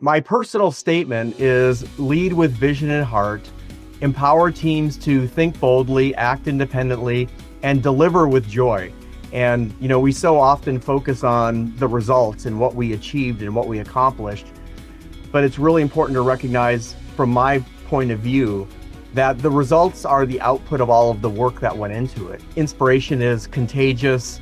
My personal statement is lead with vision and heart, empower teams to think boldly, act independently, and deliver with joy. And, we so often focus on the results and what we achieved and what we accomplished. But it's really important to recognize, from my point of view, that the results are the output of all of the work that went into it. Inspiration is contagious,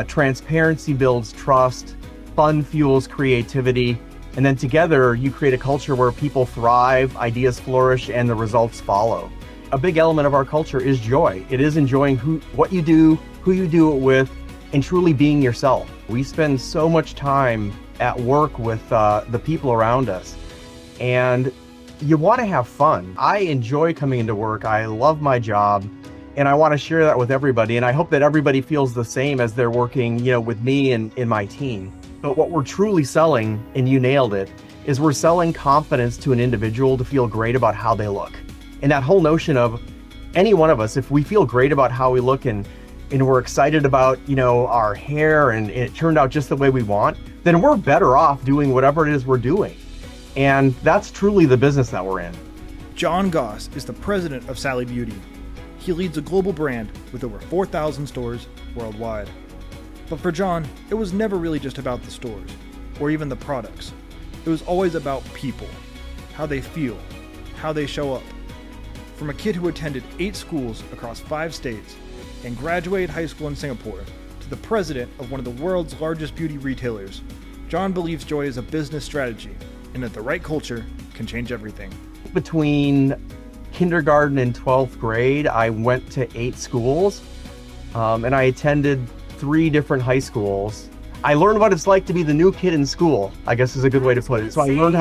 transparency builds trust, fun fuels creativity, and then together you create a culture where people thrive, ideas flourish, and the results follow. A big element of our culture is joy. It is enjoying what you do, who you do it with, and truly being yourself. We spend so much time at work with the people around us, and you want to have fun. I enjoy coming into work. I love my job, and I want to share that with everybody, and I hope that everybody feels the same as they're working, with me and in my team. But what we're truly selling, and you nailed it, is we're selling confidence to an individual to feel great about how they look. And that whole notion of any one of us, if we feel great about how we look and we're excited about, our hair and it turned out just the way we want, then we're better off doing whatever it is we're doing. And that's truly the business that we're in. John Goss is the president of Sally Beauty. He leads a global brand with over 4,000 stores worldwide. But for John, it was never really just about the stores or even the products. It was always about people, how they feel, how they show up. From a kid who attended 8 schools across 5 states and graduated high school in Singapore to the president of one of the world's largest beauty retailers, John believes joy is a business strategy and that the right culture can change everything. Between kindergarten and 12th grade, I went to 8 schools, and I attended 3 different high schools. I learned what it's like to be the new kid in school, I guess is a good way to put it. So I learned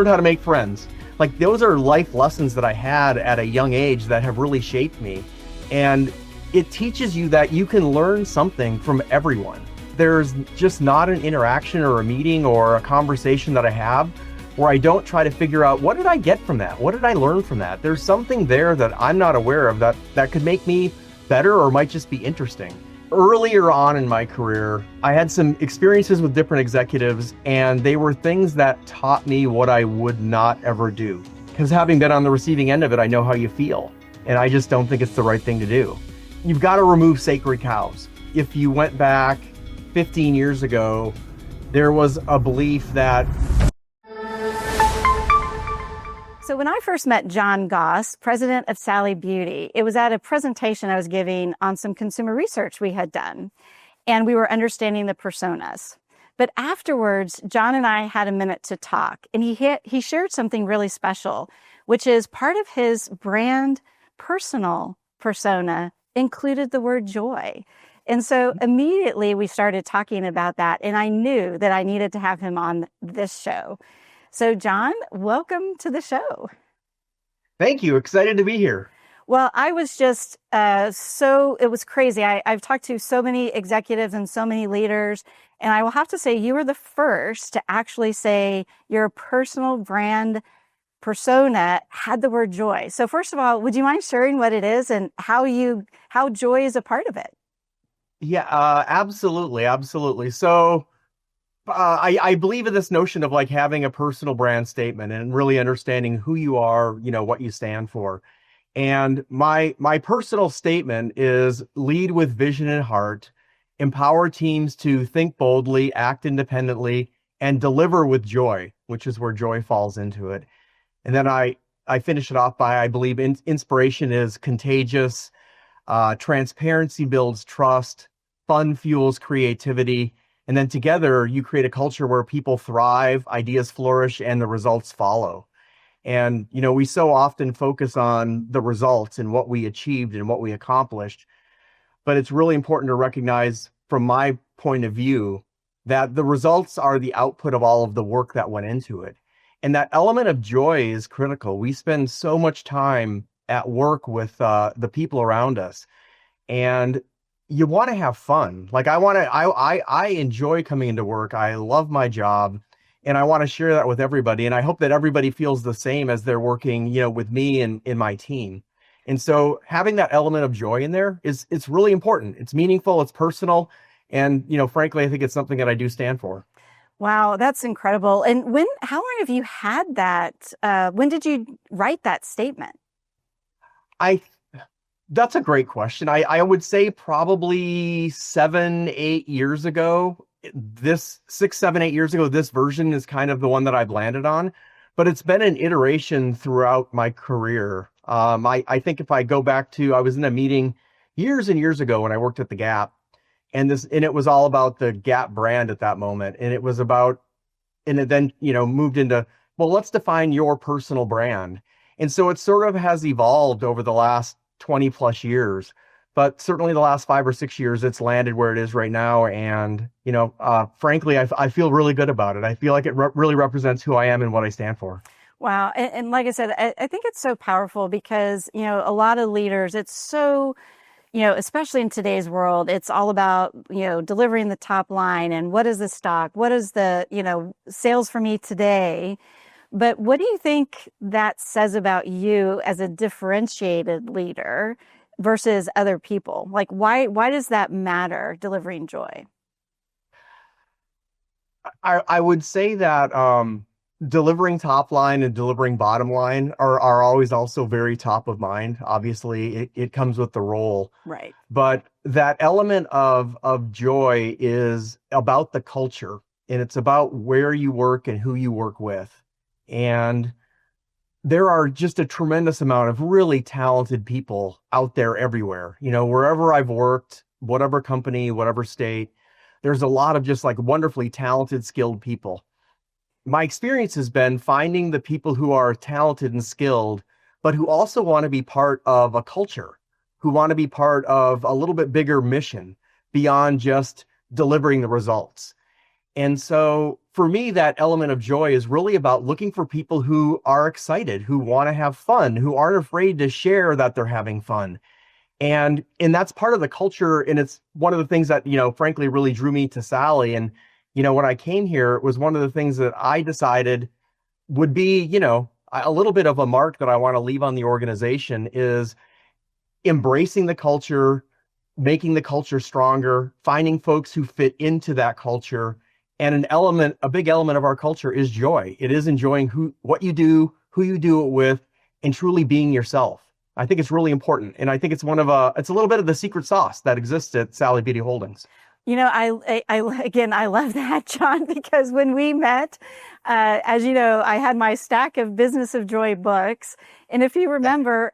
how to make friends. Like, those are life lessons that I had at a young age that have really shaped me. And it teaches you that you can learn something from everyone. There's just not an interaction or a meeting or a conversation that I have where I don't try to figure out, what did I get from that? What did I learn from that? There's something there that I'm not aware of that could make me better or might just be interesting. Earlier on in my career, I had some experiences with different executives, and they were things that taught me what I would not ever do. Because having been on the receiving end of it, I know how you feel, and I just don't think it's the right thing to do. You've got to remove sacred cows. If you went back 15 years ago, there was a belief that... So when I first met John Goss, president of Sally Beauty, it was at a presentation I was giving on some consumer research we had done, and we were understanding the personas. But afterwards, John and I had a minute to talk, and he shared something really special, which is part of his brand personal persona included the word joy. And so immediately we started talking about that, and I knew that I needed to have him on this show. So John, welcome to the show. Thank you. Excited to be here. Well, I was just it was crazy. I've talked to so many executives and so many leaders, and I will have to say you were the first to actually say your personal brand persona had the word joy. So first of all, would you mind sharing what it is and how joy is a part of it? Yeah, absolutely. Absolutely. So I believe in this notion of like having a personal brand statement and really understanding who you are, what you stand for. And my personal statement is lead with vision and heart, empower teams to think boldly, act independently, and deliver with joy, which is where joy falls into it. And then I finish it off by, I believe inspiration is contagious, transparency builds trust, fun fuels creativity, and then together you create a culture where people thrive, ideas flourish, and the results follow. And, we so often focus on the results and what we achieved and what we accomplished. But it's really important to recognize, from my point of view, that the results are the output of all of the work that went into it. And that element of joy is critical. We spend so much time at work with the people around us, and you want to have fun. Like, I enjoy coming into work. I love my job, and I want to share that with everybody. And I hope that everybody feels the same as they're working, with me and in my team. And so having that element of joy in there it's really important. It's meaningful, it's personal. And, frankly, I think it's something that I do stand for. Wow, that's incredible. And how long have you had that? When did you write that statement? I That's a great question. I would say probably 7, 8 years ago. This 6, 7, 8 years ago, this version is kind of the one that I've landed on, but it's been an iteration throughout my career. I think if I go back to, I was in a meeting years and years ago when I worked at the Gap, and it was all about the Gap brand at that moment, and it was about, and it then moved into, well, let's define your personal brand. And so it sort of has evolved over the last 20 plus years, but certainly the last 5 or 6 years it's landed where it is right now. And frankly, I feel really good about it. I feel like it really represents who I am and what I stand for. Wow. And like I said, I think it's so powerful because, a lot of leaders, it's so, especially in today's world, it's all about, delivering the top line and what is the stock? What is the, sales for me today? But what do you think that says about you as a differentiated leader versus other people? Like, why does that matter, delivering joy? I would say that delivering top line and delivering bottom line are always also very top of mind. Obviously, it comes with the role. Right. But that element of joy is about the culture, and it's about where you work and who you work with. And there are just a tremendous amount of really talented people out there everywhere. Wherever I've worked, whatever company, whatever state, there's a lot of just like wonderfully talented, skilled people. My experience has been finding the people who are talented and skilled, but who also want to be part of a culture, who want to be part of a little bit bigger mission beyond just delivering the results. And so for me, that element of joy is really about looking for people who are excited, who want to have fun, who aren't afraid to share that they're having fun. And that's part of the culture. And it's one of the things that, frankly, really drew me to Sally. And, when I came here, it was one of the things that I decided would be, a little bit of a mark that I want to leave on the organization is embracing the culture, making the culture stronger, finding folks who fit into that culture. And a big element of our culture is joy. It is enjoying what you do, who you do it with, and truly being yourself. I think it's really important. And I think it's it's a little bit of the secret sauce that exists at Sally Beauty Holdings. I love that, John, because when we met, as you know, I had my stack of Business of Joy books. And if you remember,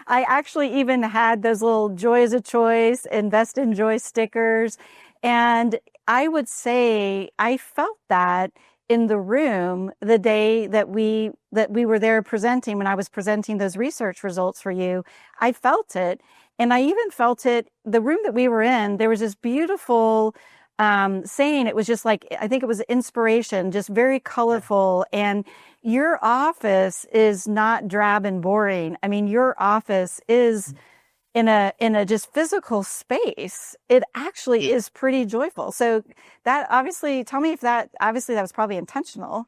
I actually even had those little Joy is a Choice, Invest in Joy stickers. And I would say I felt that in the room the day that we were there presenting, when I was presenting those research results for you. I felt it. And I even felt it, the room that we were in, there was this beautiful saying. It was just like, I think it was inspiration, just very colorful. And your office is not drab and boring. I mean, your office is in a just physical space. It actually is pretty joyful. So that obviously, tell me if that was probably intentional.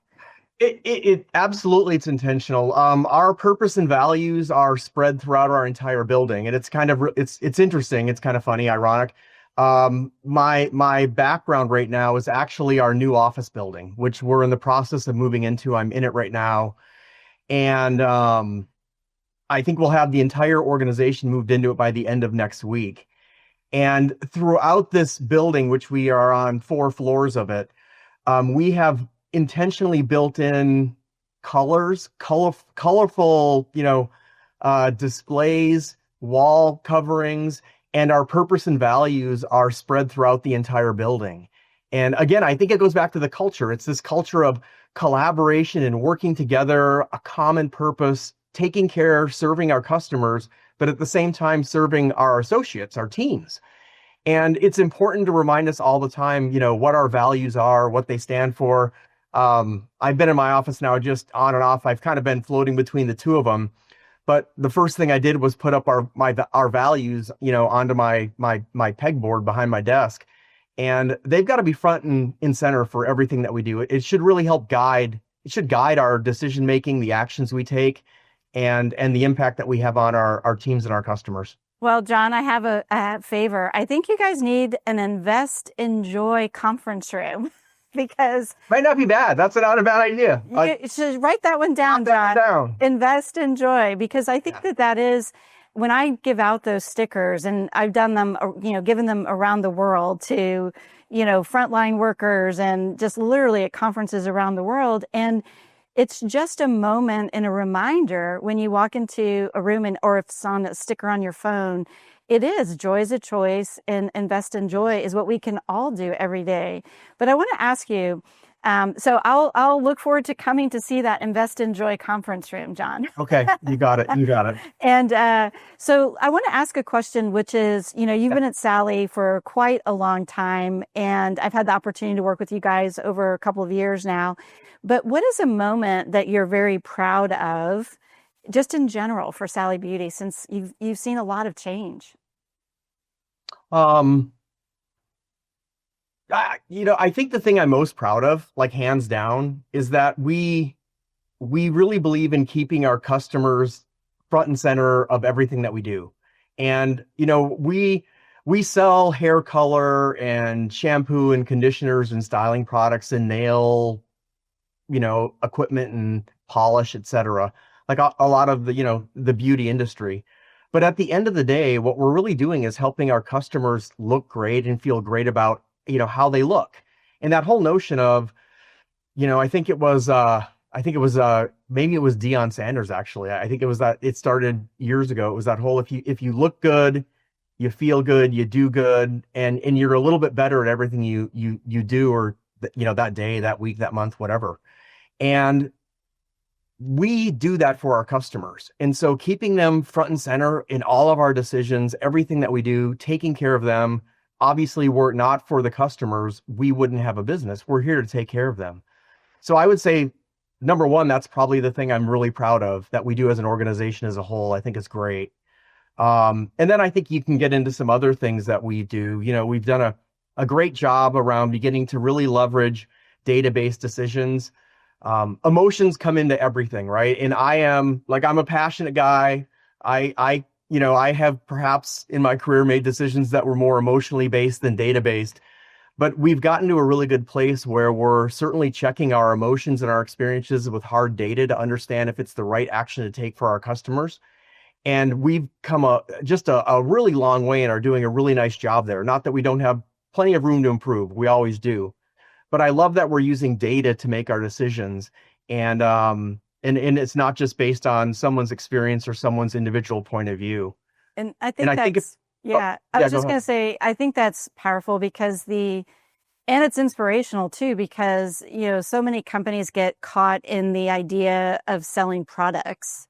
It absolutely, it's intentional. Our purpose and values are spread throughout our entire building, and it's kind of it's interesting. It's kind of funny, ironic. My background right now is actually our new office building, which we're in the process of moving into. I'm in it right now, and I think we'll have the entire organization moved into it by the end of next week. And throughout this building, which we are on 4 floors of it, we have intentionally built in colorful, displays, wall coverings, and our purpose and values are spread throughout the entire building. And again, I think it goes back to the culture. It's this culture of collaboration and working together, a common purpose, taking care, serving our customers, but at the same time, serving our associates, our teams. And it's important to remind us all the time, what our values are, what they stand for. I've been in my office now just on and off. I've kind of been floating between the two of them. But the first thing I did was put up our values, onto my pegboard behind my desk. And they've got to be front and center for everything that we do. It should really help guide our decision making, the actions we take, and the impact that we have on our teams and our customers. Well, John, I have a favor. I think you guys need an Invest in Joy conference room. because Might not be bad. That's not a bad idea. you should write that one down, Jot that John. down. Invest in joy, because I think that is when I give out those stickers, and I've done them, given them around the world to, frontline workers and just literally at conferences around the world. And it's just a moment and a reminder when you walk into a room, or if it's on a sticker on your phone, it is joy is a choice, and invest in joy is what we can all do every day. But I want to ask you, so I'll look forward to coming to see that Invest in Joy conference room, John. Okay, you got it. You got it. And so I want to ask a question, which is, you've been at Sally for quite a long time, and I've had the opportunity to work with you guys over a couple of years now. But what is a moment that you're very proud of, just in general, for Sally Beauty, since you've seen a lot of change? I think the thing I'm most proud of, like hands down, is that we really believe in keeping our customers front and center of everything that we do. And, we sell hair color and shampoo and conditioners and styling products and nail, equipment and polish, etc. Like a lot of the beauty industry. But at the end of the day, what we're really doing is helping our customers look great and feel great about how they look. And that whole notion of, I think it was maybe it was Deion Sanders, actually. I think it was that it started years ago. It was that whole, if you look good, you feel good, you do good, and you're a little bit better at everything you do, or that day, that week, that month, whatever. And we do that for our customers. And so keeping them front and center in all of our decisions, everything that we do, taking care of them. Obviously, were it not for the customers, we wouldn't have a business. We're here to take care of them. So I would say, number one, that's probably the thing I'm really proud of that we do as an organization as a whole. I think it's great. And then I think you can get into some other things that we do. We've done a great job around beginning to really leverage database decisions. Emotions come into everything, right? And I'm a passionate guy. I have perhaps in my career made decisions that were more emotionally based than data based, but we've gotten to a really good place where we're certainly checking our emotions and our experiences with hard data to understand if it's the right action to take for our customers. And we've come just a really long way and are doing a really nice job there. Not that we don't have plenty of room to improve. We always do. But I love that we're using data to make our decisions. And it's not just based on someone's experience or someone's individual point of view. And I think I was just going to say, I think that's powerful and it's inspirational too, because, so many companies get caught in the idea of selling products.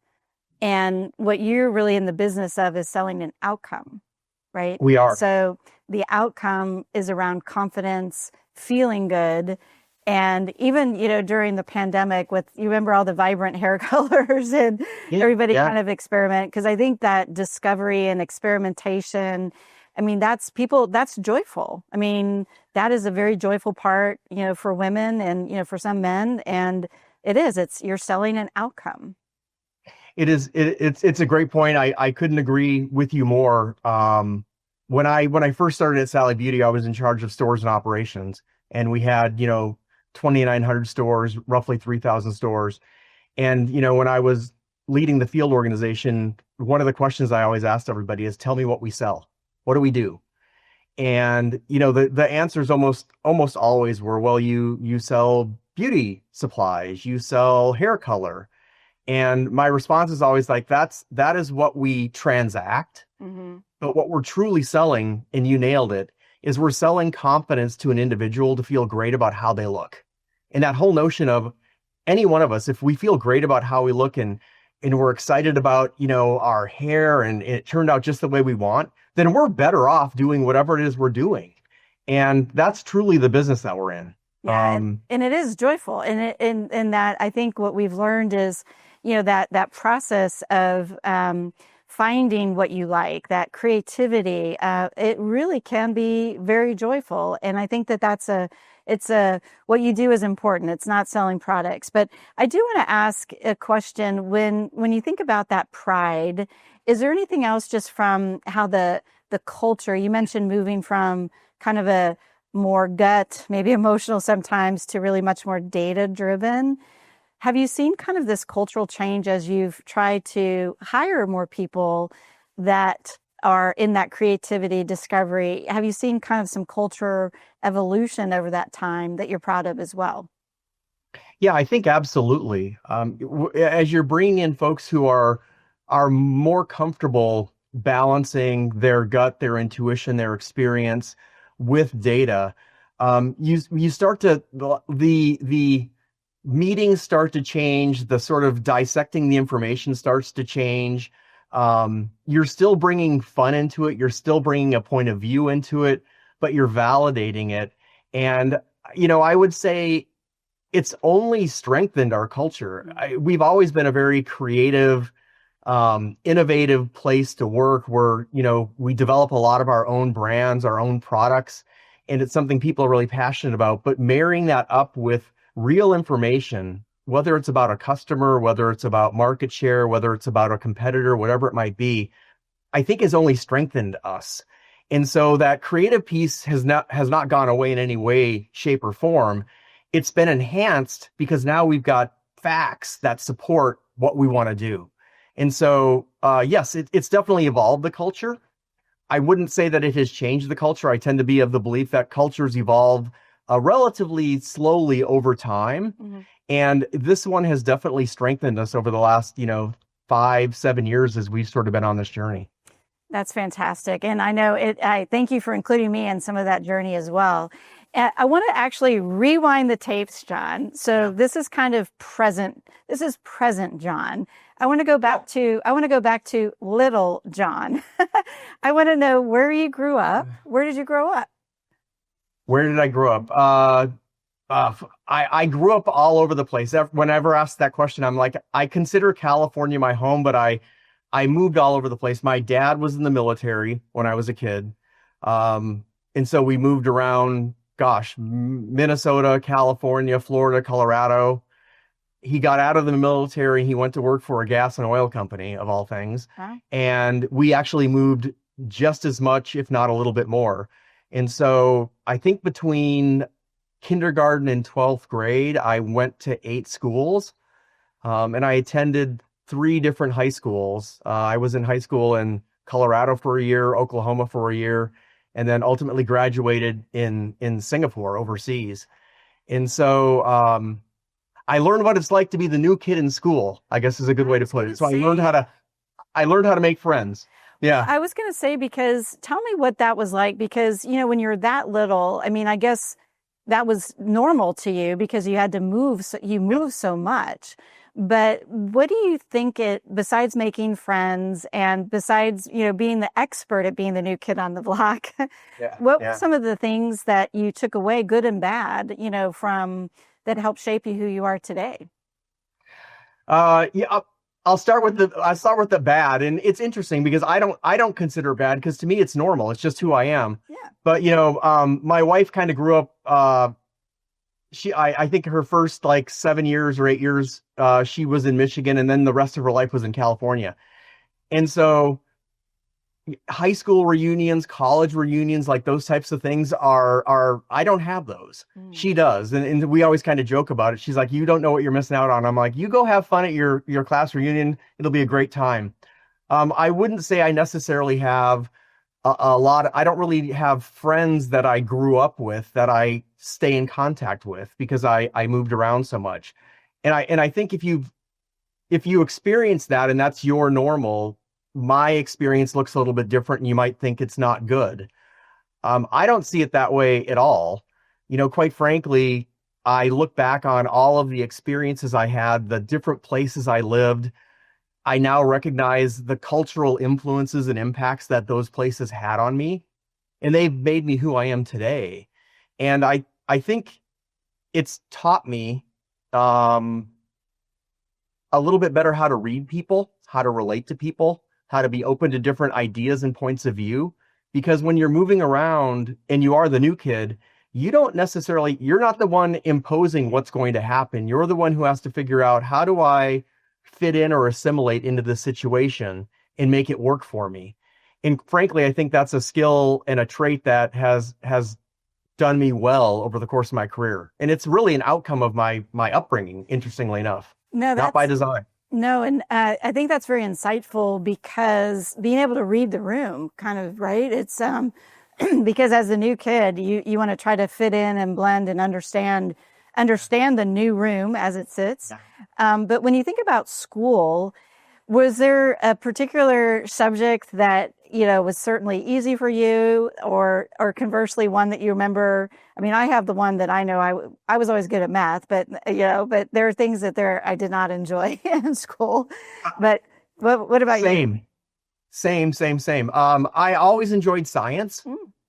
And what you're really in the business of is selling an outcome, right? We are. So the outcome is around confidence, feeling good. And even, during the pandemic you remember all the vibrant hair colors and everybody kind of experiment. Because I think that discovery and experimentation, that's joyful. That is a very joyful part, for women and, for some men. And you're selling an outcome. It is. It's a great point. I couldn't agree with you more. When I first started at Sally Beauty, I was in charge of stores and operations, and we had, 2,900 stores, roughly 3,000 stores. And, when I was leading the field organization, one of the questions I always asked everybody is, tell me what we sell. What do we do? And, the answers almost always were, well, you sell beauty supplies, you sell hair color. And my response is always like, that is what we transact. Mm-hmm. But what we're truly selling, and you nailed it, is we're selling confidence to an individual to feel great about how they look. And that whole notion of any one of us, if we feel great about how we look and we're excited about, our hair and it turned out just the way we want, then we're better off doing whatever it is we're doing. And that's truly the business that we're in. Yeah, and it is joyful. And that I think what we've learned is, that process of finding what you like, that creativity, it really can be very joyful. And I think what you do is important. It's not selling products. But I do want to ask a question. When you think about that pride, is there anything else just from how the culture, you mentioned moving from kind of a more gut, maybe emotional sometimes, to really much more data driven. Have you seen kind of this cultural change as you've tried to hire more people that are in that creativity discovery? Have you seen kind of some culture evolution over that time that you're proud of as well? Yeah, I think absolutely. As you're bringing in folks who are more comfortable balancing their gut, their intuition, their experience with data, you start to the meetings start to change. The sort of dissecting the information starts to change. You're still bringing fun into it. You're still bringing a point of view into it, but you're validating it. And I would say it's only strengthened our culture. We've always been a very creative, innovative place to work where, we develop a lot of our own brands, our own products, and it's something people are really passionate about. But marrying that up with real information, whether it's about a customer, whether it's about market share, whether it's about a competitor, whatever it might be, I think has only strengthened us. And so that creative piece has not gone away in any way, shape, or form. It's been enhanced because now we've got facts that support what we want to do. And so, yes, it's definitely evolved the culture. I wouldn't say that it has changed the culture. I tend to be of the belief that cultures evolve relatively slowly over time. Mm-hmm. And this one has definitely strengthened us over the last, 5-7 years as we've sort of been on this journey. That's fantastic. And I know I thank you for including me in some of that journey as well. I want to actually rewind the tapes, John. So this is kind of present. This is present, John. I want to go back to little John. I want to know where you grew up. Where did you grow up? Where did I grow up? I grew up all over the place. Whenever asked that question, I'm like, I consider California my home, but I moved all over the place. My dad was in the military when I was a kid. And so we moved around, Minnesota, California, Florida, Colorado. He got out of the military. He went to work for a gas and oil company, of all things. Huh? And we actually moved just as much, if not a little bit more. And so I think between kindergarten and 12th grade, I went to 8 schools. And I attended 3 different high schools. I was in high school in Colorado for a year, Oklahoma for a year, and then ultimately graduated in Singapore overseas. And so I learned what it's like to be the new kid in school, I guess is a good way to put it. So I learned how to make friends. Yeah. I was going to say, because tell me what that was like, because, when you're that little, I mean, I guess that was normal to you because you had to move. So you moved so much. But what do you think besides making friends and besides, being the expert at being the new kid on the block, what were some of the things that you took away, good and bad, from that helped shape you who you are today? I'll start with the bad, and it's interesting because I don't consider it bad because to me it's normal. It's just who I am. Yeah. But my wife kind of grew up. I think her first 7 years or 8 years, she was in Michigan, and then the rest of her life was in California. And so high school reunions, college reunions, those types of things are I don't have those. She does. And we always kind of joke about it. She's like, you don't know what you're missing out on. I'm like, you go have fun at your class reunion. It'll be a great time. I wouldn't say I necessarily have a lot. I don't really have friends that I grew up with that I stay in contact with because I moved around so much. And I think if you experience that and that's your normal, my experience looks a little bit different and you might think it's not good. I don't see it that way at all. Quite frankly, I look back on all of the experiences I had, the different places I lived. I now recognize the cultural influences and impacts that those places had on me, and they've made me who I am today. And I think it's taught me a little bit better how to read people, how to relate to people, how to be open to different ideas and points of view. Because when you're moving around and you are the new kid, you're not the one imposing what's going to happen. You're the one who has to figure out, how do I fit in or assimilate into the situation and make it work for me? And frankly, I think that's a skill and a trait that has done me well over the course of my career. And it's really an outcome of my upbringing, interestingly enough, No, not by design. no, and I think that's very insightful because being able to read the room, kind of, right? It's because as a new kid, you want to try to fit in and blend and understand the new room as it sits. But when you think about school, was there a particular subject that, was certainly easy for you, or conversely one that you remember? I mean, I have the one that I know I was always good at math, but but there are things that I did not enjoy in school. But what about you? Same. I always enjoyed science.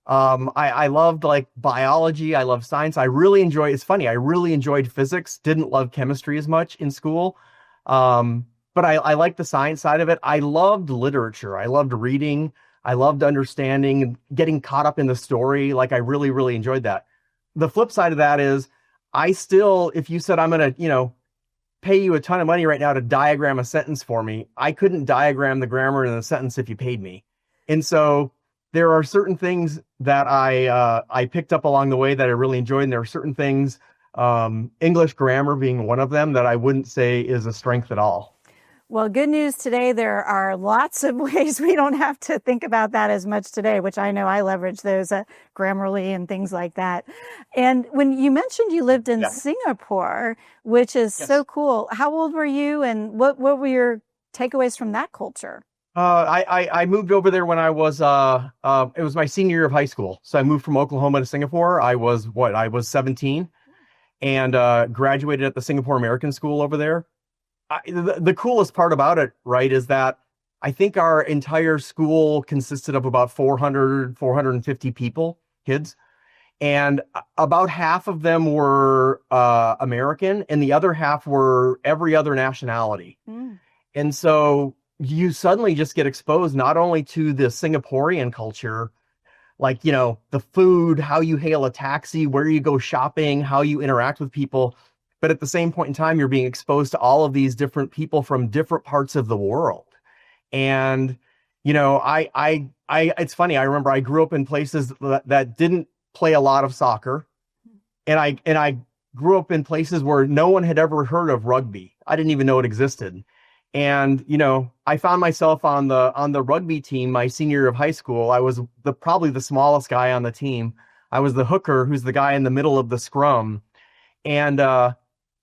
I loved like biology. I love science. It's funny. I really enjoyed physics. Didn't love chemistry as much in school. But I liked the science side of it. I loved literature. I loved reading. I loved understanding, getting caught up in the story. Like I really, really enjoyed that. The flip side of that is if you said I'm going to, pay you a ton of money right now to diagram a sentence for me, I couldn't diagram the grammar in the sentence if you paid me. And so there are certain things that I picked up along the way that I really enjoyed. And there are certain things, English grammar being one of them, that I wouldn't say is a strength at all. Well, good news today. There are lots of ways we don't have to think about that as much today, which I know I leverage those Grammarly and things like that. And when you mentioned you lived in Singapore, which is so cool, how old were you, and what were your takeaways from that culture? I moved over there when I was it was my senior year of high school. So I moved from Oklahoma to Singapore. I was 17, and graduated at the Singapore American School over there. The coolest part about it, right, is that I think our entire school consisted of about 450 people, kids, and about half of them were American, and the other half were every other nationality. And so you suddenly just get exposed not only to the Singaporean culture, like, the food, how you hail a taxi, where you go shopping, how you interact with people. But at the same point in time, you're being exposed to all of these different people from different parts of the world. And, it's funny. I remember I grew up in places that didn't play a lot of soccer. And I grew up in places where no one had ever heard of rugby. I didn't even know it existed. And, I found myself on the rugby team my senior year of high school. I was probably the smallest guy on the team. I was the hooker, who's the guy in the middle of the scrum. And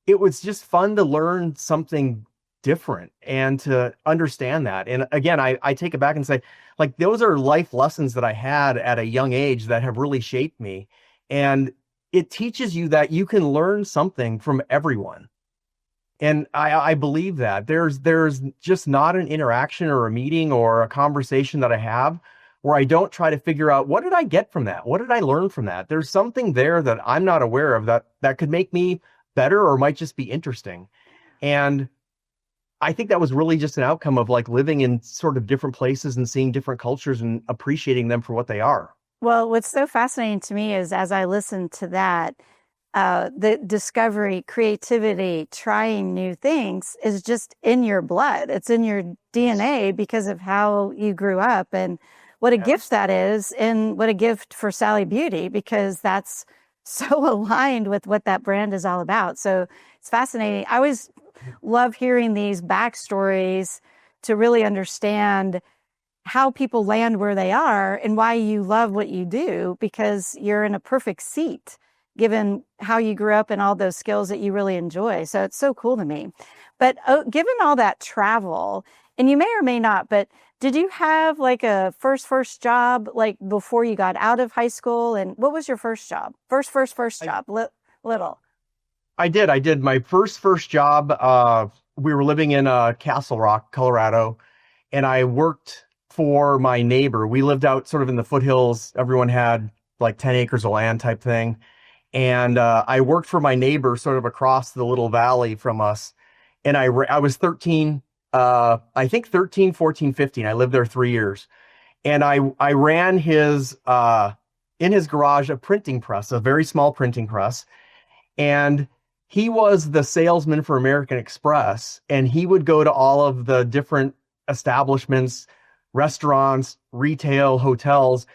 it was just fun to learn something different and to understand that. And again, I take it back and say, like, those are life lessons that I had at a young age that have really shaped me. And it teaches you that you can learn something from everyone. And I believe that there's just not an interaction or a meeting or a conversation that I have where I don't try to figure out, what did I get from that? What did I learn from that? There's something there that I'm not aware of that could make me better or might just be interesting. And I think that was really just an outcome of like living in sort of different places and seeing different cultures and appreciating them for what they are. Well, what's so fascinating to me is as I listen to that, the discovery, creativity, trying new things is just in your blood. It's in your DNA because of how you grew up, and what a gift that is, and what a gift for Sally Beauty, because that's so aligned with what that brand is all about. So it's fascinating. I always love hearing these backstories to really understand how people land where they are and why you love what you do, because you're in a perfect seat given how you grew up and all those skills that you really enjoy. So it's so cool to me. But given all that travel, and you may or may not, but did you have like a first job, like before you got out of high school? And what was your first job? First job, little. I did. My first job, we were living in Castle Rock, Colorado, and I worked for my neighbor. We lived out sort of in the foothills. Everyone had like 10 acres of land type thing. And I worked for my neighbor sort of across the little valley from us. And I was 13, I think 13, 14, 15. I lived there 3 years. And I ran in his garage, a printing press, a very small printing press. And he was the salesman for American Express. And he would go to all of the different establishments, restaurants, retail, hotels,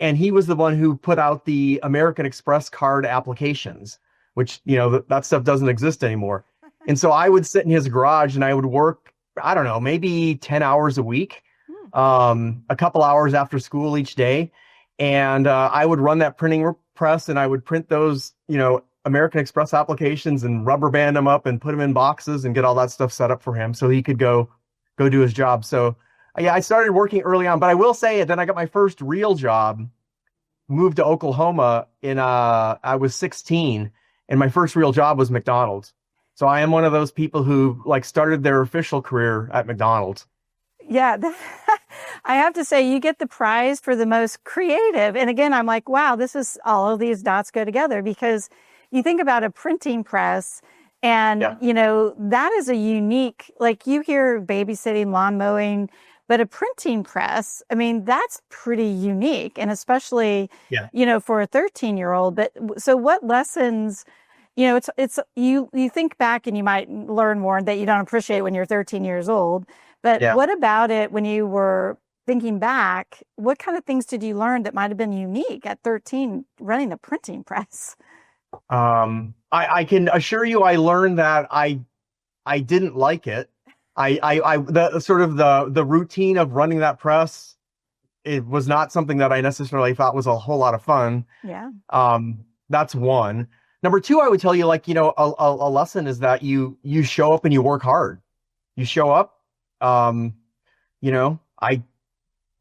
And he was the one who put out the American Express card applications, which, that stuff doesn't exist anymore. And so I would sit in his garage and I would work, I don't know, maybe 10 hours a week, a couple hours after school each day. And I would run that printing press and I would print those, American Express applications and rubber band them up and put them in boxes and get all that stuff set up for him so he could go do his job. So yeah, I started working early on, but I will say then I got my first real job, moved to Oklahoma I was 16, and my first real job was McDonald's. So I am one of those people who started their official career at McDonald's. Yeah, I have to say you get the prize for the most creative. And again, I'm like, wow, this is all of these dots go together, because you think about a printing press and, that is a unique, you hear babysitting, lawn mowing, but a printing press, I mean, that's pretty unique. And especially, for a 13-year-old. But so what lessons, it's you think back and you might learn more that you don't appreciate when you're 13 years old. But what about it when you were thinking back? What kind of things did you learn that might have been unique at 13 running a printing press? I can assure you I learned that I didn't like it. The sort of the routine of running that press, it was not something that I necessarily thought was a whole lot of fun. Yeah. That's one. Number two, I would tell you, a lesson is that you show up and you work hard. You show up. I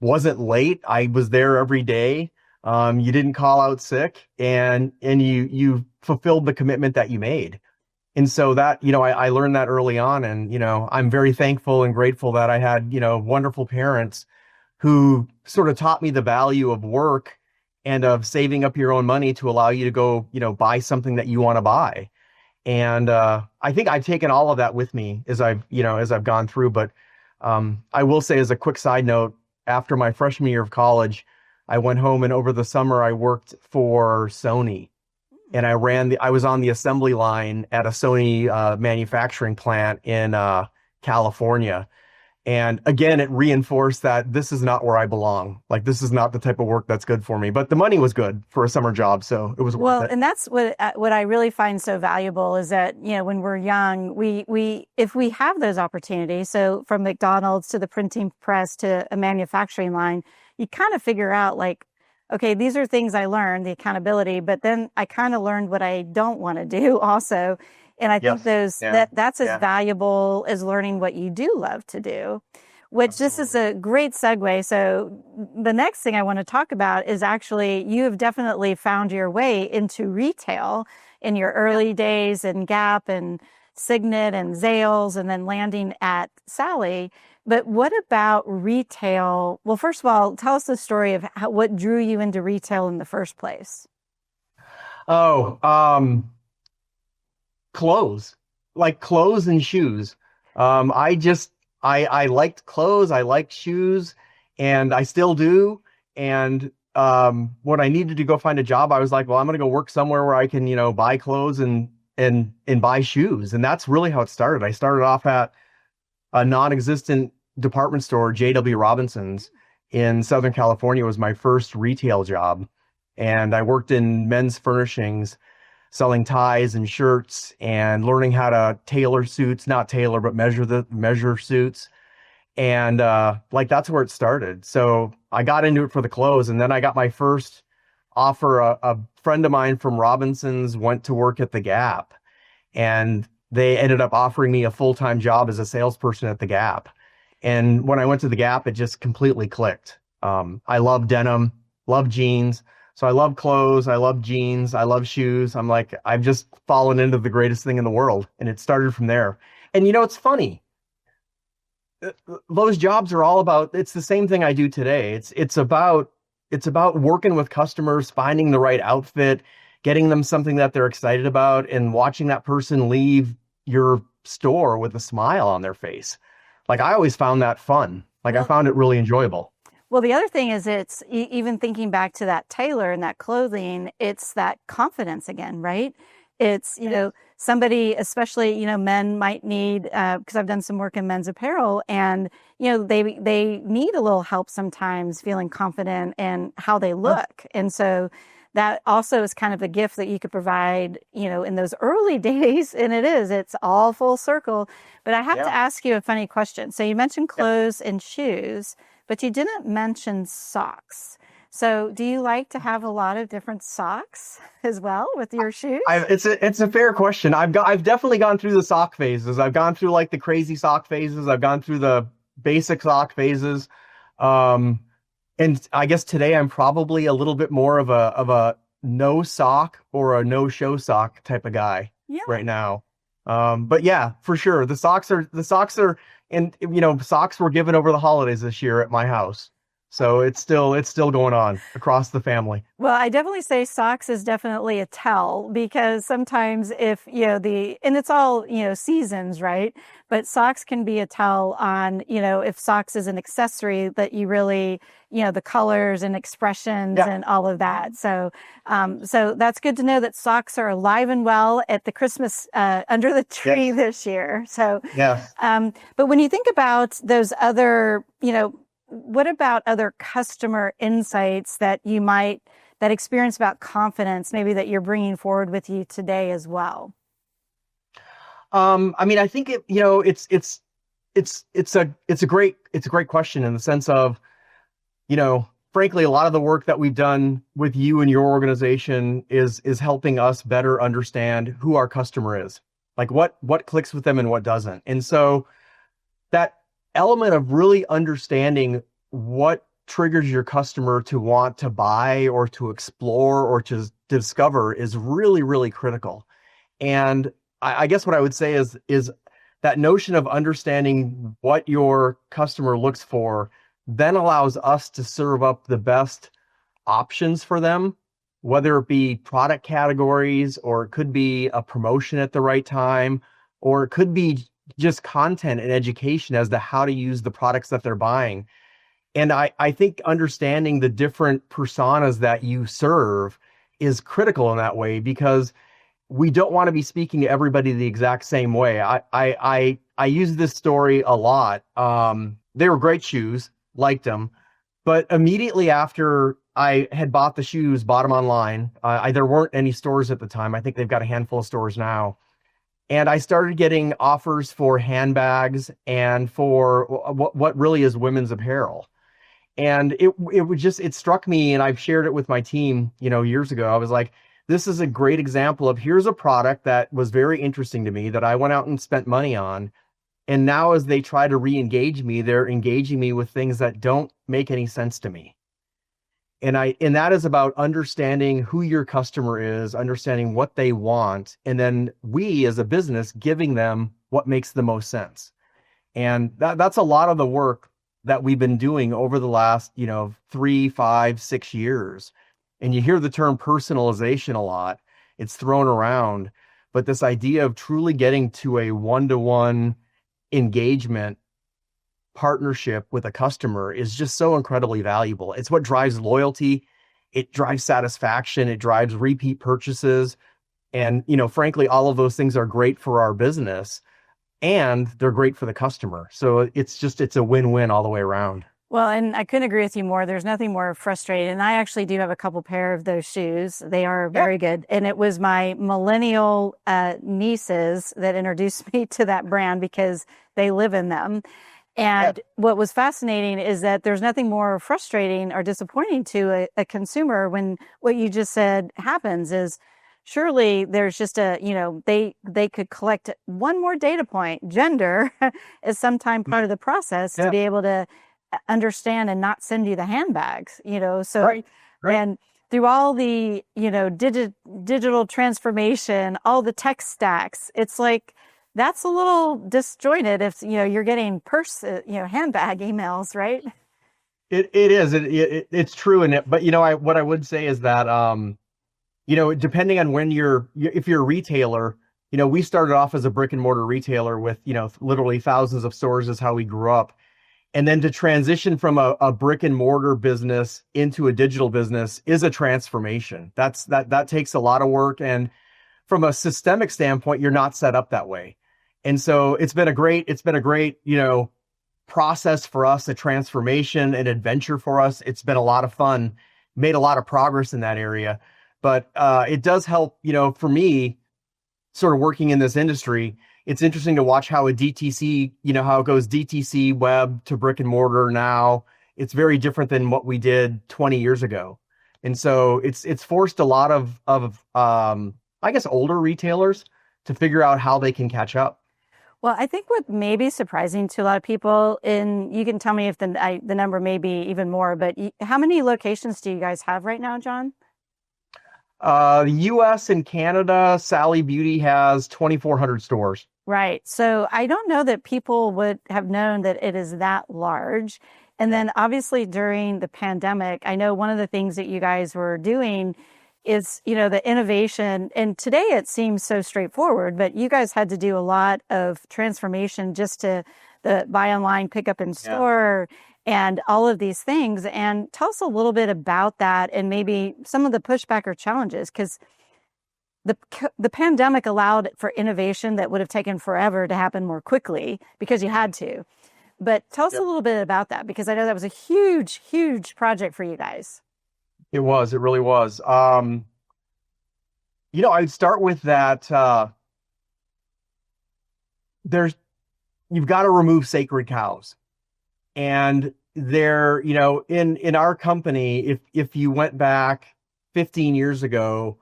wasn't late. I was there every day. You didn't call out sick, and you fulfilled the commitment that you made. And so that, I learned that early on, and, I'm very thankful and grateful that I had, wonderful parents who sort of taught me the value of work and of saving up your own money to allow you to go, buy something that you want to buy. And I think I've taken all of that with me as I've gone through. But I will say, as a quick side note, after my freshman year of college, I went home, and over the summer I worked for Sony, and I was on the assembly line at a Sony manufacturing plant in California. And again, it reinforced that this is not where I belong. This is not the type of work that's good for me. But the money was good for a summer job, so it was worth it. Well, and that's what I really find so valuable is that, when we're young, we if we have those opportunities, so from McDonald's to the printing press to a manufacturing line, you kind of figure out okay, these are things I learned, the accountability, but then I kind of learned what I don't want to do also. And I think that's as valuable as learning what you do love to do, which Absolutely. This is a great segue. So the next thing I want to talk about is actually you have definitely found your way into retail in your early days in Gap and Signet and Zales, and then landing at Sally. But what about retail? Well, first of all, tell us the story of what drew you into retail in the first place. Clothes and shoes. I liked clothes, I liked shoes, and I still do. And when I needed to go find a job, I was like, well, I'm going to go work somewhere where I can, buy clothes and buy shoes. And that's really how it started. I started off at a non-existent department store, J.W. Robinson's in Southern California was my first retail job. And I worked in men's furnishings, selling ties and shirts and learning how to tailor suits, not tailor, but measure suits. And that's where it started. So I got into it for the clothes, and then I got my first offer. A friend of mine from Robinson's went to work at the Gap, and they ended up offering me a full-time job as a salesperson at the Gap. And when I went to the Gap, it just completely clicked. I love denim, love jeans. So I love clothes, I love jeans, I love shoes. I'm like, I've just fallen into the greatest thing in the world. And it started from there. And it's funny. Those jobs are all about, it's the same thing I do today. It's about working with customers, finding the right outfit, getting them something that they're excited about, and watching that person leave your store with a smile on their face. I always found that fun. I found it really enjoyable. Well, the other thing is it's even thinking back to that tailor and that clothing, it's that confidence again, right? It's, somebody, especially, men might need, because I've done some work in men's apparel, and, they need a little help sometimes feeling confident in how they look. And so that also is kind of a gift that you could provide, in those early days. And it's all full circle. But I have to ask you a funny question. So you mentioned clothes and shoes, but you didn't mention socks. So do you like to have a lot of different socks as well with your shoes? It's a fair question. I've definitely gone through the sock phases. I've gone through like the crazy sock phases. I've gone through the basic sock phases. And I guess today I'm probably a little bit more of a no sock or a no show sock type of guy right now. But yeah, for sure. The socks are, and socks were given over the holidays this year at my house. So it's still going on across the family. Well, I definitely say socks is definitely a tell, because sometimes if, and it's all, seasons, right? But socks can be a tell on, if socks is an accessory that you really, the colors and expressions and all of that. So, so that's good to know that socks are alive and well at the Christmas, under the tree this year. So, but when you think about those other, what about other customer insights that that experience about confidence, maybe that you're bringing forward with you today as well? I think it's a great question in the sense of, frankly, a lot of the work that we've done with you and your organization is helping us better understand who our customer is, like what clicks with them and what doesn't. And so that element of really understanding what triggers your customer to want to buy or to explore or to discover is really, really critical. And I guess what I would say is that notion of understanding what your customer looks for then allows us to serve up the best options for them, whether it be product categories, or it could be a promotion at the right time, or it could be just content and education as to how to use the products that they're buying. And I think understanding the different personas that you serve is critical in that way, because we don't want to be speaking to everybody the exact same way. I use this story a lot. They were great shoes, liked them, but immediately after I had bought the shoes, bought them online, there weren't any stores at the time. I think they've got a handful of stores now. And I started getting offers for handbags and for what really is women's apparel. And it struck me, and I've shared it with my team, years ago. I was like, this is a great example of, here's a product that was very interesting to me that I went out and spent money on. And now as they try to re-engage me, they're engaging me with things that don't make any sense to me. And that is about understanding who your customer is, understanding what they want, and then we as a business giving them what makes the most sense. And that's a lot of the work that we've been doing over the last, 3, 5, 6 years. And you hear the term personalization a lot. It's thrown around, but this idea of truly getting to a one-to-one engagement partnership with a customer is just so incredibly valuable. It's what drives loyalty. It drives satisfaction. It drives repeat purchases. And, frankly, all of those things are great for our business, and they're great for the customer. So it's a win-win all the way around. Well, and I couldn't agree with you more. There's nothing more frustrating. And I actually do have a couple pair of those shoes. They are very good. And it was my millennial nieces that introduced me to that brand because they live in them. And what was fascinating is that there's nothing more frustrating or disappointing to a consumer when what you just said happens is, surely there's just they could collect one more data point. Gender is sometime part of the process to be able to understand and not send you the handbags, so, right. And through all the, digital transformation, all the tech stacks, it's like, that's a little disjointed if, you're getting handbag emails, right? It is. It's true. But what I would say is that, depending on if you're a retailer, we started off as a brick and mortar retailer with, literally thousands of stores is how we grew up. And then to transition from a brick and mortar business into a digital business is a transformation. That takes a lot of work. And from a systemic standpoint, you're not set up that way. And so it's been a great, process for us, a transformation, an adventure for us. It's been a lot of fun, made a lot of progress in that area. But it does help, for me, sort of working in this industry. It's interesting to watch how a DTC, how it goes DTC web to brick and mortar now. It's very different than what we did 20 years ago. And so it's forced a lot of I guess older retailers to figure out how they can catch up. Well, I think what may be surprising to a lot of people, and you can tell me if the number may be even more, but how many locations do you guys have right now, John? The US and Canada, Sally Beauty has 2,400 stores. Right. So I don't know that people would have known that it is that large. And then obviously during the pandemic, I know one of the things that you guys were doing is, the innovation. And today it seems so straightforward, but you guys had to do a lot of transformation just to the buy online, pick up in store, and all of these things. And tell us a little bit about that and maybe some of the pushback or challenges, because the pandemic allowed for innovation that would have taken forever to happen more quickly because you had to. But tell us a little bit about that, because I know that was a huge, huge project for you guys. It really was. I'd start with that. You've got to remove sacred cows. And there, in our company, if you went back 15 years ago,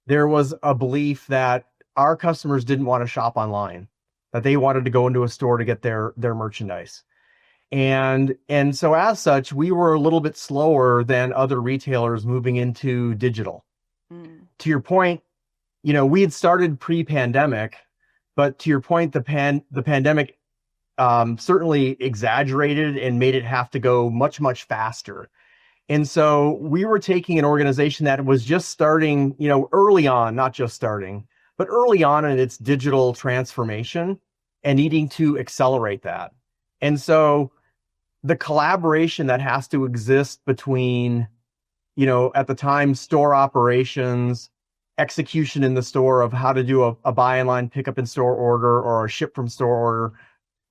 there was a belief that our customers didn't want to shop online, that they wanted to go into a store to get their merchandise. And so as such, we were a little bit slower than other retailers moving into digital. To your point, we had started pre-pandemic, but to your point, the pandemic certainly exaggerated and made it have to go much, much faster. And so we were taking an organization that was just starting, early on, not just starting, but early on in its digital transformation and needing to accelerate that. And so the collaboration that has to exist between, at the time, store operations, execution in the store of how to do a buy online, pick up in store order or a ship from store order.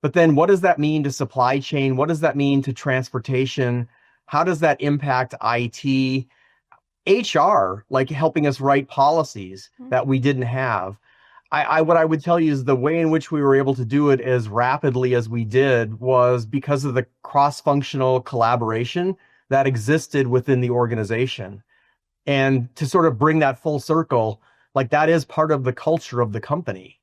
But then what does that mean to supply chain? What does that mean to transportation? How does that impact IT, HR, like helping us write policies that we didn't have? What I would tell you is the way in which we were able to do it as rapidly as we did was because of the cross-functional collaboration that existed within the organization. And to sort of bring that full circle, like that is part of the culture of the company.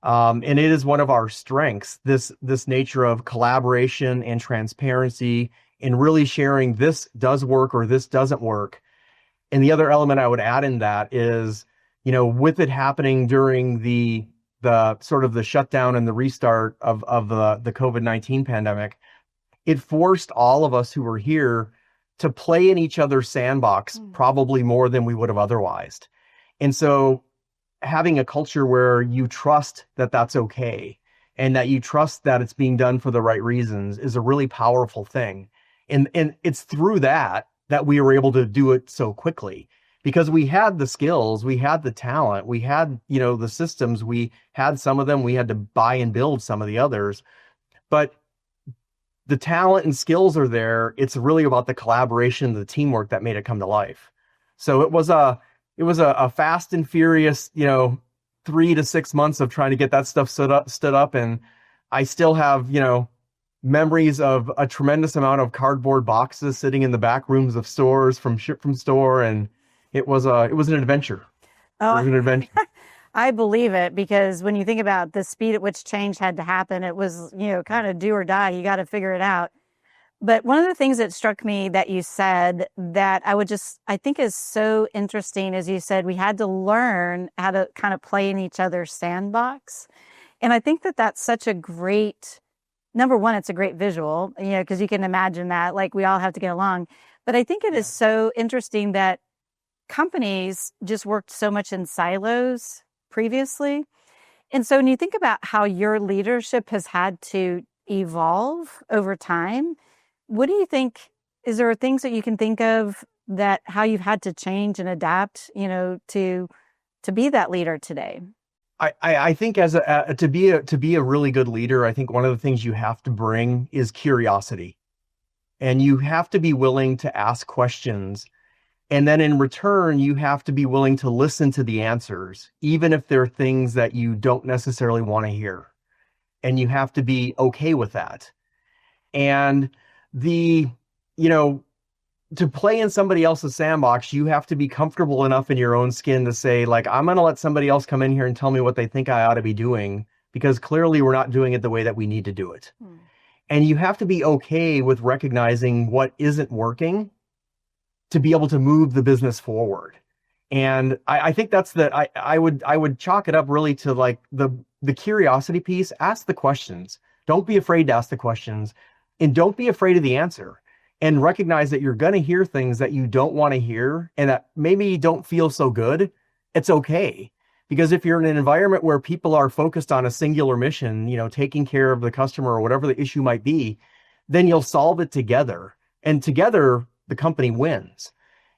And it is one of our strengths, this nature of collaboration and transparency and really sharing this does work or this doesn't work. And the other element I would add in that is, with it happening during the sort of the shutdown and the restart of the COVID-19 pandemic, it forced all of us who were here to play in each other's sandbox probably more than we would have otherwise. And so having a culture where you trust that that's okay and that you trust that it's being done for the right reasons is a really powerful thing. And it's through that we were able to do it so quickly. Because we had the skills, we had the talent, we had, the systems, we had some of them, we had to buy and build some of the others. But the talent and skills are there. It's really about the collaboration, the teamwork that made it come to life. So it was a fast and furious, 3 to 6 months of trying to get that stuff stood up. And I still have, memories of a tremendous amount of cardboard boxes sitting in the back rooms of stores from ship from store. And it was an adventure. Oh, it was an adventure. I believe it, because when you think about the speed at which change had to happen, it was, kind of do or die. You got to figure it out. But one of the things that struck me that you said that I think is so interesting is you said we had to learn how to kind of play in each other's sandbox. And I think that that's such a great, number one, it's a great visual, because you can imagine that, like, we all have to get along. But I think it is so interesting that companies just worked so much in silos previously. And so when you think about how your leadership has had to evolve over time, what do you think, is there things that you can think of that how you've had to change and adapt, to to be that leader today? I think as to be a really good leader, I think one of the things you have to bring is curiosity, and you have to be willing to ask questions. And then in return, you have to be willing to listen to the answers, even if they're things that you don't necessarily want to hear. And you have to be okay with that. And the, you know, to play in somebody else's sandbox, you have to be comfortable enough in your own skin to say, like, I'm going to let somebody else come in here and tell me what they think I ought to be doing, because clearly we're not doing it the way that we need to do it. And you have to be okay with recognizing what isn't working to be able to move the business forward. And I think that's I would chalk it up really to like the curiosity piece. Ask the questions. Don't be afraid to ask the questions, and don't be afraid of the answer. And recognize that you're going to hear things that you don't want to hear and that maybe don't feel so good. It's okay. Because if you're in an environment where people are focused on a singular mission, you know, taking care of the customer or whatever the issue might be, then you'll solve it together. And together, the company wins.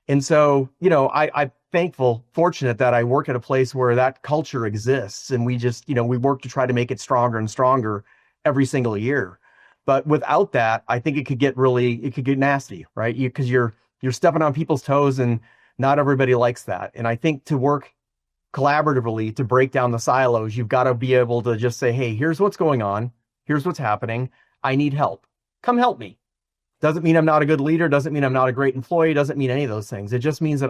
And so, you know, I'm fortunate that I work at a place where that culture exists. And we just, you know, we work to try to make it stronger and stronger every single year. But without that, I think it could get nasty, right? Because you're stepping on people's toes, and not everybody likes that. And I think to work collaboratively to break down the silos, you've got to be able to just say, hey, here's what's going on. Here's what's happening. I need help. Come help me. Doesn't mean I'm not a good leader. Doesn't mean I'm not a great employee. Doesn't mean any of those things. It just means that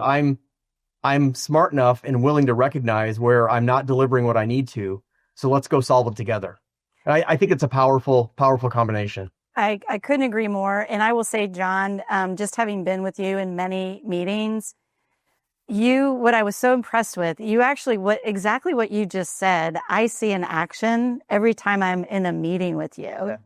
I'm smart enough and willing to recognize where I'm not delivering what I need to. So let's go solve it together. I think it's a powerful combination. I couldn't agree more. And I will say, John, just having been with you in many meetings, what I was so impressed with, you actually, exactly what you just said, I see in action every time I'm in a meeting with you. Yeah.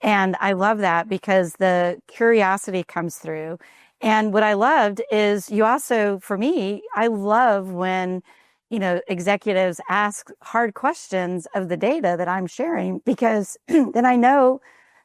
And I love that because the curiosity comes through. And what I loved is you also, for me, I love when, you know, executives ask hard questions of the data that I'm sharing, because then I know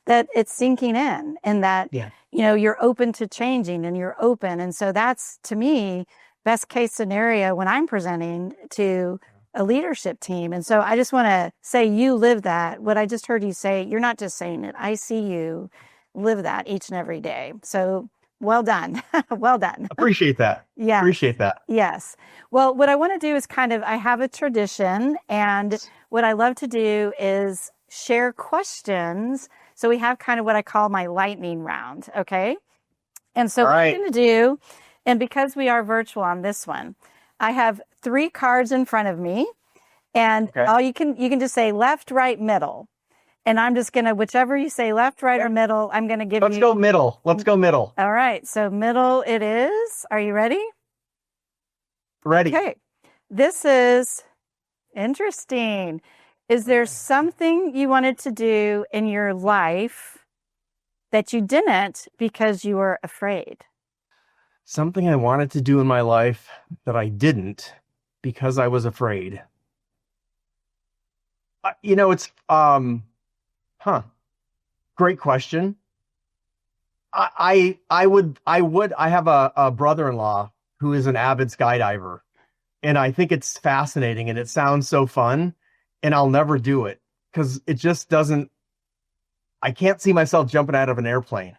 that it's sinking in and that, you know, you're open to changing and you're open. And so that's, to me, best case scenario when I'm presenting to a leadership team. And so I just want to say you live that. What I just heard you say, you're not just saying it. I see you live that each and every day. So well done. Well done. Appreciate that. Yeah. Appreciate that. Yes. Well, what I want to do is I have a tradition, and what I love to do is share questions. So we have kind of what I call my lightning round. Okay. And so what I'm going to do, and because we are virtual on this one, I have 3 cards in front of me, and all you can just say left, right, middle. And I'm just going to, whichever you say, left, right, or middle, I'm going to give you. Let's go middle. Let's go middle. All right. So middle it is. Are you ready? Ready. Okay. This is interesting. Is there something you wanted to do in your life that you didn't because you were afraid? Something I wanted to do in my life that I didn't because I was afraid. You know, it's, great question. I have a brother-in-law who is an avid skydiver, and I think it's fascinating and it sounds so fun, and I'll never do it because it just doesn't, I can't see myself jumping out of an airplane.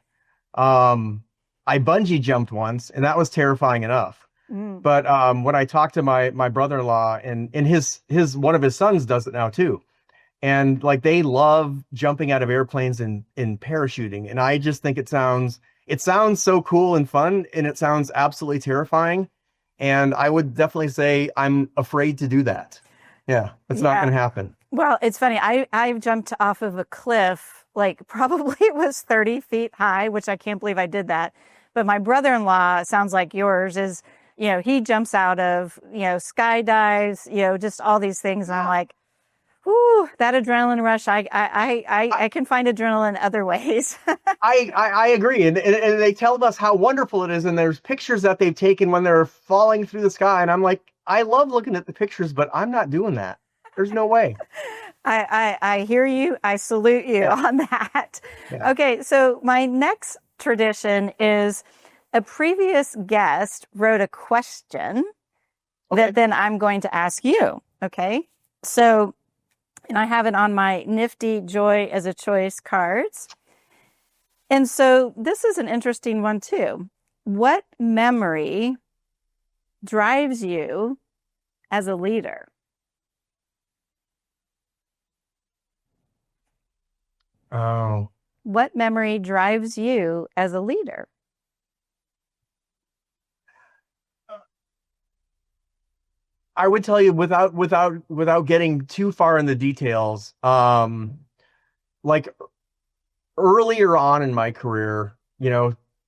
I bungee jumped once, and that was terrifying enough. But when I talked to my brother-in-law, and his one of his sons does it now too. And like, they love jumping out of airplanes and parachuting. And I just think it sounds so cool and fun, and it sounds absolutely terrifying. And I would definitely say I'm afraid to do that. Yeah, it's not going to happen. Well, it's funny. I've jumped off of a cliff, like probably it was 30 feet high, which I can't believe I did that. But my brother-in-law, sounds like yours, is, you know, he jumps out of, you know, skydives, you know, just all these things. And I'm like, whoo, that adrenaline rush. I can find adrenaline other ways. I agree. And they tell us how wonderful it is. And there's pictures that they've taken when they're falling through the sky. And I'm like, I love looking at the pictures, but I'm not doing that. There's no way. I hear you. I salute you on that. Yeah. Okay. So my next tradition is a previous guest wrote a question, Okay. that then I'm going to ask you. Okay. So, and I have it on my nifty Joy as a Choice cards. And so this is an interesting one too. What memory drives you as a leader? Oh, What memory drives you as a leader? I would tell you without getting too far in the details, like earlier on in my career,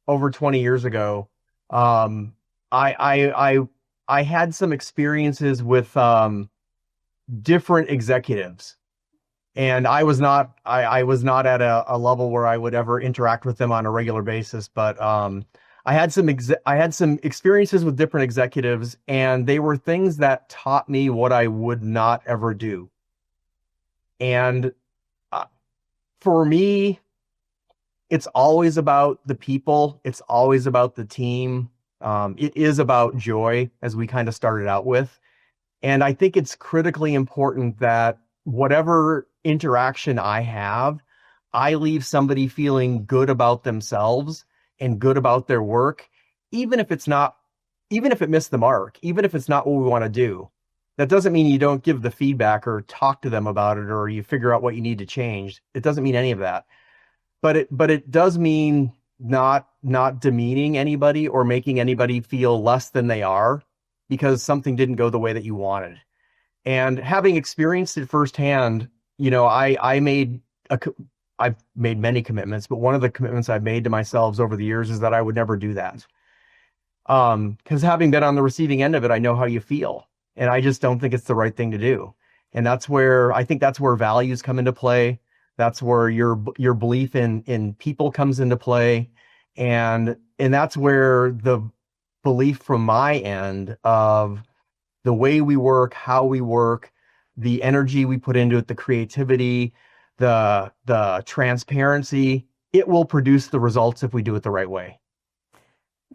over 20 years ago, um, I I had some experiences with different executives, and I was not at a level where I would ever interact with them on a regular basis, but I had some experiences with different executives, and they were things that taught me what I would not ever do. And uh, for me, it's always about the people. It's always about the team. It is about joy, as we kind of started out with. And I think it's critically important that whatever interaction I have, I leave somebody feeling good about themselves and good about their work, even if it's not, even if it missed the mark, even if it's not what we want to do. That doesn't mean you don't give the feedback or talk to them about it or you figure out what you need to change. It doesn't mean any of that. But it does mean not demeaning anybody or making anybody feel less than they are because something didn't go the way that you wanted. And having experienced it firsthand, I made I've made many commitments, but one of the commitments I've made to myself over the years is that I would never do that. Because having been on the receiving end of it, I know how you feel, and I just don't think it's the right thing to do. And I think that's where values come into play. That's where your belief in people comes into play, and that's where the belief from my end of the way we work, how we work, the energy we put into it, the creativity, the transparency, it will produce the results if we do it the right way.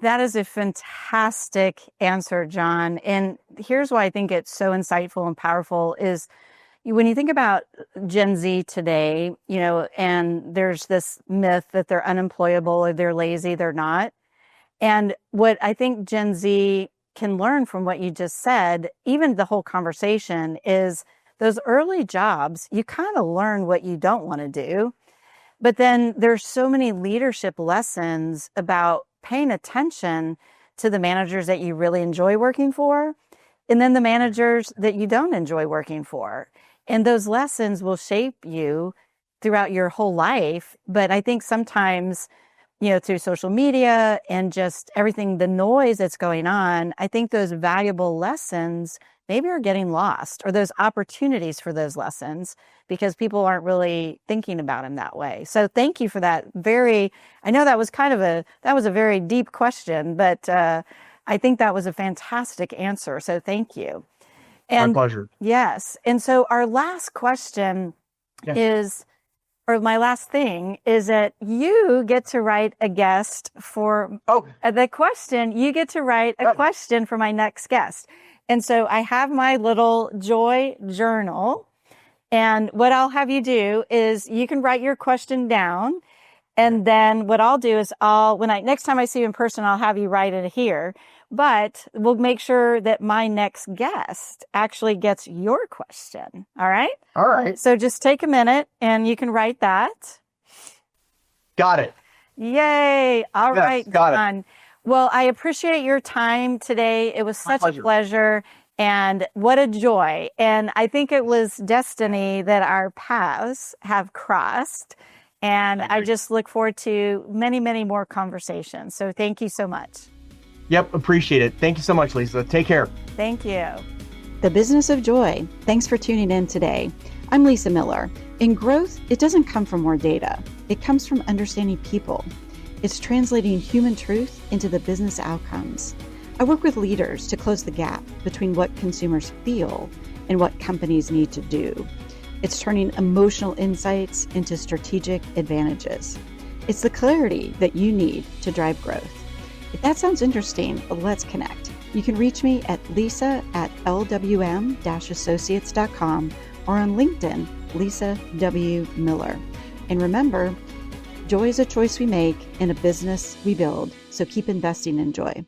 That is a fantastic answer, John. And here's why I think it's so insightful and powerful is when you think about Gen Z today, and there's this myth that they're unemployable or they're lazy, they're not. And what I think Gen Z can learn from what you just said, even the whole conversation, is those early jobs, you kind of learn what you don't want to do. But then there's so many leadership lessons about paying attention to the managers that you really enjoy working for, and then the managers that you don't enjoy working for. And those lessons will shape you throughout your whole life. But I think sometimes, through social media and just everything, the noise that's going on, I think those valuable lessons maybe are getting lost, or those opportunities for those lessons, because people aren't really thinking about them that way. So thank you for that. I know that was a very deep question, but I think that was a fantastic answer. So thank you. And my pleasure. Yes. And so our last question is, or my last thing is that you get to write a guest for the question. You get to write a question for my next guest. And so I have my little Joy journal. And what I'll have you do is you can write your question down. And then what I'll do is next time I see you in person, I'll have you write it here. But we'll make sure that my next guest actually gets your question. All right? All right. So just take a minute and you can write that. Got it. Yay. All right, got John. it. Well, I appreciate your time today. It was such a pleasure and what a joy. And I think it was destiny that our paths have crossed. And I just look forward to many, many more conversations. So thank you so much. Yep, appreciate it. Thank you so much, Lisa. Take care. Thank you. The Business of Joy. Thanks for tuning in today. I'm Lisa Miller. In growth, it doesn't come from more data. It comes from understanding people. It's translating human truth into the business outcomes. I work with leaders to close the gap between what consumers feel and what companies need to do. It's turning emotional insights into strategic advantages. It's the clarity that you need to drive growth. If that sounds interesting, let's connect. You can reach me at lisa@lwm-associates.com or on LinkedIn, Lisa W. Miller. And remember, joy is a choice we make and a business we build. So keep investing in joy.